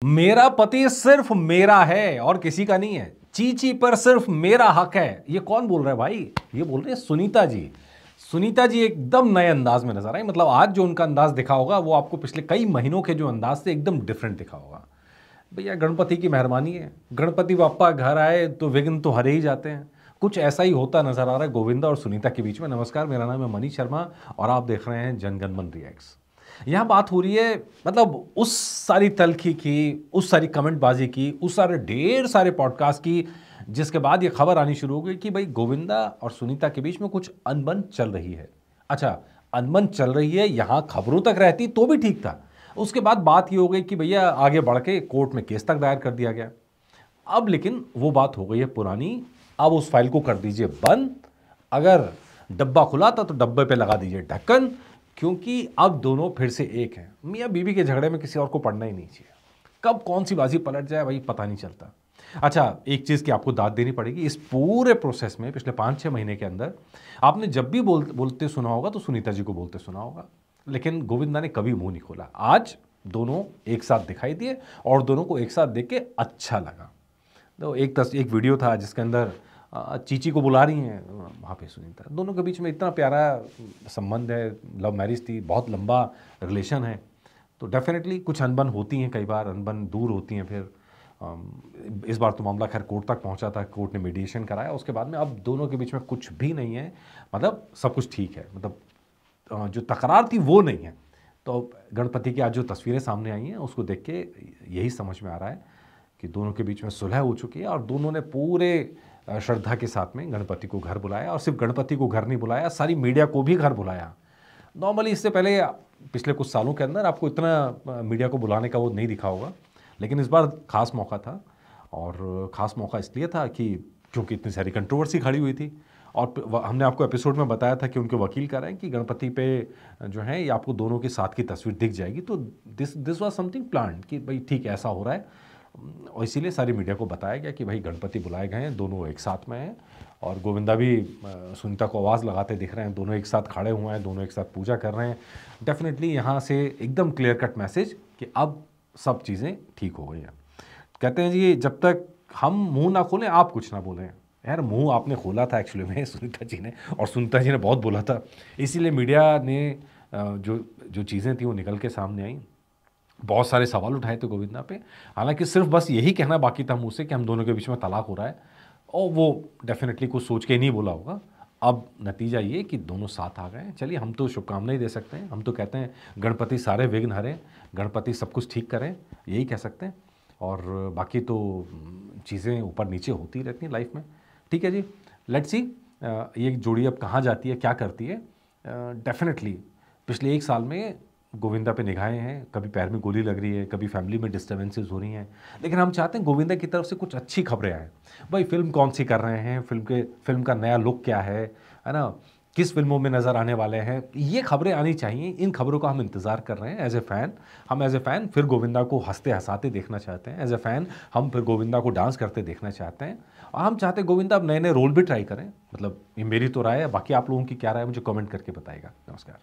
मेरा पति सिर्फ मेरा है और किसी का नहीं है, चीची पर सिर्फ मेरा हक है। ये कौन बोल रहा है भाई? ये बोल रहे हैं सुनीता जी। सुनीता जी एकदम नए अंदाज में नजर आई। मतलब आज जो उनका अंदाज दिखा होगा वो आपको पिछले कई महीनों के जो अंदाज से एकदम डिफरेंट दिखा होगा। भैया गणपति की मेहरबानी है, गणपति बाप्पा घर आए तो विघ्न तो हरे ही जाते हैं। कुछ ऐसा ही होता नजर आ रहा है गोविंदा और सुनीता के बीच में। नमस्कार, मेरा नाम है मनीष शर्मा और आप देख रहे हैं जनगण मन रिएक्ट्स। यहाँ बात हो रही है मतलब उस सारी तलखी की, उस सारी कमेंटबाजी की, उस सारे ढेर सारे पॉडकास्ट की, जिसके बाद ये खबर आनी शुरू हो गई कि भाई गोविंदा और सुनीता के बीच में कुछ अनबन चल रही है। अच्छा, अनबन चल रही है यहाँ खबरों तक रहती तो भी ठीक था। उसके बाद बात ये हो गई कि भैया आगे बढ़ के कोर्ट में केस तक दायर कर दिया गया। अब लेकिन वो बात हो गई है पुरानी। अब उस फाइल को कर दीजिए बंद। अगर डब्बा खुला था तो डब्बे पे लगा दीजिए ढक्कन, क्योंकि अब दोनों फिर से एक हैं। मियाँ बीवी के झगड़े में किसी और को पड़ना ही नहीं चाहिए। कब कौन सी बाजी पलट जाए भाई पता नहीं चलता। अच्छा, एक चीज़ की आपको दाद देनी पड़ेगी, इस पूरे प्रोसेस में पिछले 5-6 महीने के अंदर आपने जब भी बोलते सुना होगा तो सुनीता जी को बोलते सुना होगा, लेकिन गोविंदा ने कभी मुंह नहीं खोला। आज दोनों एक साथ दिखाई दिए और दोनों को एक साथ देख के अच्छा लगा। तो एक वीडियो था जिसके अंदर चीची को बुला रही हैं वहाँ पे सुनीता। दोनों के बीच में इतना प्यारा संबंध है, लव मैरिज थी, बहुत लंबा रिलेशन है। तो डेफिनेटली कुछ अनबन होती हैं, कई बार अनबन दूर होती हैं। फिर इस बार तो मामला खैर कोर्ट तक पहुँचा था, कोर्ट ने मीडिएशन कराया। उसके बाद में अब दोनों के बीच में कुछ भी नहीं है, मतलब सब कुछ ठीक है। मतलब जो तकरार थी वो नहीं है। तो गणपति की आज जो तस्वीरें सामने आई हैं उसको देख के यही समझ में आ रहा है कि दोनों के बीच में सुलह हो चुकी है और दोनों ने पूरे श्रद्धा के साथ में गणपति को घर बुलाया। और सिर्फ गणपति को घर नहीं बुलाया, सारी मीडिया को भी घर बुलाया। नॉर्मली इससे पहले पिछले कुछ सालों के अंदर आपको इतना मीडिया को बुलाने का वो नहीं दिखा होगा, लेकिन इस बार खास मौका था। और ख़ास मौका इसलिए था कि क्योंकि इतनी सारी कंट्रोवर्सी खड़ी हुई थी। और हमने आपको एपिसोड में बताया था कि उनके वकील कह रहे हैं कि गणपति पे जो है ये आपको दोनों के साथ की तस्वीर दिख जाएगी। तो दिस वाज समथिंग प्लान्ड कि भाई ठीक है ऐसा हो रहा है। और इसीलिए सारी मीडिया को बताया गया कि भाई गणपति बुलाए गए हैं, दोनों एक साथ में हैं। और गोविंदा भी सुनीता को आवाज़ लगाते दिख रहे हैं, दोनों एक साथ खड़े हुए हैं, दोनों एक साथ पूजा कर रहे हैं। डेफिनेटली यहाँ से एकदम क्लियर कट मैसेज कि अब सब चीज़ें ठीक हो गई हैं। कहते हैं जी जब तक हम मुंह ना खोलें आप कुछ ना बोलें। यार मुंह आपने खोला था एक्चुअली में सुनीता जी ने, और सुनीता जी ने बहुत बोला था, इसीलिए मीडिया ने जो जो चीज़ें थी वो निकल के सामने आई। बहुत सारे सवाल उठाए थे गोविंदा पे। हालांकि सिर्फ बस यही कहना बाकी था मुझसे कि हम दोनों के बीच में तलाक हो रहा है, और वो डेफिनेटली कुछ सोच के नहीं बोला होगा। अब नतीजा ये कि दोनों साथ आ गए हैं। चलिए हम तो शुभकामनाएं दे सकते हैं, हम तो कहते हैं गणपति सारे विघ्न हरें, गणपति सब कुछ ठीक करें, यही कह सकते हैं। और बाकी तो चीज़ें ऊपर नीचे होती रहती हैं लाइफ में। ठीक है जी, लेट्स सी ये जोड़ी अब कहाँ जाती है, क्या करती है। डेफिनेटली पिछले 1 साल में गोविंदा पे निगाहें हैं, कभी पैर में गोली लग रही है, कभी फैमिली में डिस्टर्बेंसेस हो रही हैं, लेकिन हम चाहते हैं गोविंदा की तरफ से कुछ अच्छी खबरें आएँ। भाई फिल्म कौन सी कर रहे हैं, फिल्म का नया लुक क्या है ना, किस फिल्मों में नज़र आने वाले हैं, ये खबरें आनी चाहिए। इन खबरों का हम इंतज़ार कर रहे हैं एज ए फ़ैन। हम एज ए फ़ैन फिर गोविंदा को हंसते हंसाते देखना चाहते हैं। एज ए फ़ैन हम फिर गोविंदा को डांस करते देखना चाहते हैं। और हम चाहते हैं गोविंदा अब नए नए रोल भी ट्राई करें। मतलब ये मेरी तो राय है, बाकी आप लोगों की क्या राय है मुझे कमेंट करके बताइएगा। नमस्कार।